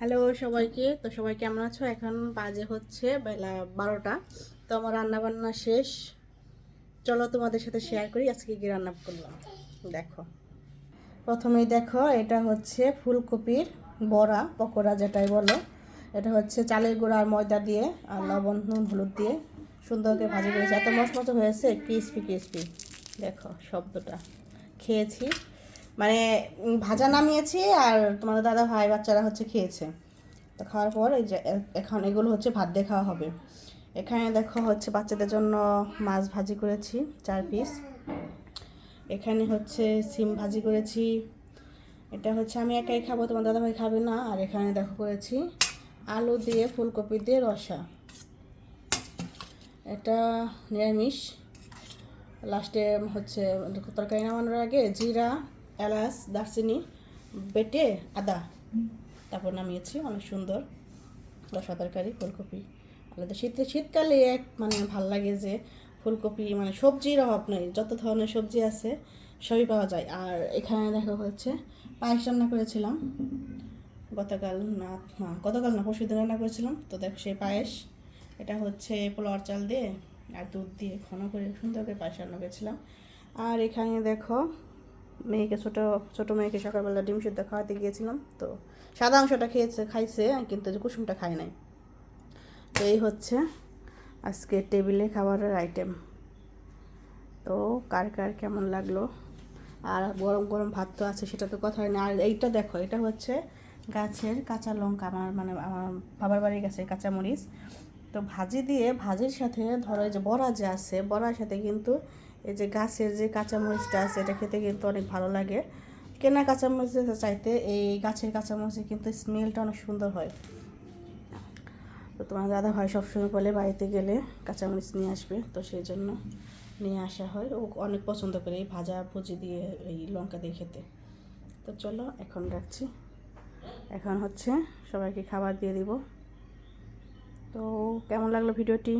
Hello সবাইকে, তো সবাই কেমন আছো? এখন বাজে হচ্ছে বেলা 12টা। তো আমার রান্না বান্না শেষ। চলো তোমাদের সাথে শেয়ার করি আজকে কি রান্না করলাম। দেখো, প্রথমেই দেখো, এটা হচ্ছে ফুলকপির বড়া, পকোড়া যেটাই বলো। এটা হচ্ছে চালের গুঁড়া আর ময়দা দিয়ে আর লবণ নুন হলুদ দিয়ে সুন্দর করে ভাজি করেছি। এত মচমচে হয়েছে, ক্রিসপি ক্রিসপি। দেখো শব্দটা। খেয়েছি, মানে ভাজা নামিয়েছি আর তোমাদের দাদা ভাই বাচ্চারা হচ্ছে খেয়েছে। তো খাওয়ার পর এই যে এখন এগুলো হচ্ছে ভাত দিয়ে খাওয়া হবে। এখানে দেখো হচ্ছে বাচ্চাদের জন্য মাছ ভাজি করেছি 4 পিস। এখানে হচ্ছে সিম ভাজি করেছি। এটা হচ্ছে আমি একাই খাবো, তোমার দাদাভাই খাবে না। আর এখানে দেখো করেছি আলু দিয়ে ফুলকপি দিয়ে রসা। এটা নিরামিষ। লাস্টে হচ্ছে তরকারি নামানোর আগে জিরা, এলাচ, দারচিনি বেটে আদা তারপর নামিয়েছি। অনেক সুন্দর রসা তরকারি ফুলকপি আলাদা। শীতকালে এক মানে ভাল লাগে যে ফুলকপি, মানে সবজির অভাব নেই, যত ধরনের সবজি আছে সবই পাওয়া যায়। আর এখানে দেখা হচ্ছে পায়েস রান্না করেছিলাম গতকাল, গতকাল না পরশু দিন রান্না করেছিলাম। তো দেখো সেই পায়েস, এটা হচ্ছে পোলাওয়ার চাল দিয়ে আর দুধ দিয়ে ঘন করে সুন্দর করে পায়েস রান্না করেছিলাম। আর এখানে দেখো মেয়েকে ছোটো ছোটো মেয়েকে সকালবেলা ডিম সিদ্ধ খাওয়াতে গিয়েছিলাম। তো সাদা অংশটা খাইছে, কিন্তু যে কুসুমটা খায় নাই। তো এই হচ্ছে আজকে টেবিলে খাবারের আইটেম। তো কার কার কেমন লাগলো। আর গরম গরম ভাত তো আছে, সেটা তো কথা হয় না। আর এইটা দেখো, এটা হচ্ছে গাছের কাঁচা লঙ্কা, আমার বাবার বাড়ির গাছের কাঁচামরিচ। তো ভাজি দিয়ে, ভাজির সাথে ধরো এই যে বড়া যে আছে, বড়ার সাথে কিন্তু এই যে গাছের যে কাঁচামরিচটা আছে এটা খেতে কিন্তু অনেক ভালো লাগে। কেনা কাঁচামরিচের চাইতে এই গাছের কাঁচামরিচের কিন্তু স্মেলটা অনেক সুন্দর হয়। তো তোমার দাদা ভাই সবসময় বলে বাড়িতে গেলে কাঁচামরিচ নিয়ে আসবে, তো সেই জন্য নিয়ে আসা হয়। ও অনেক পছন্দ করে এই ভাজা ভুজি দিয়ে এই লঙ্কা দিয়ে খেতে। তো চলো এখন রাখছি। এখন হচ্ছে সবাইকে খাবার দিয়ে দিব। তো কেমন লাগলো ভিডিওটি?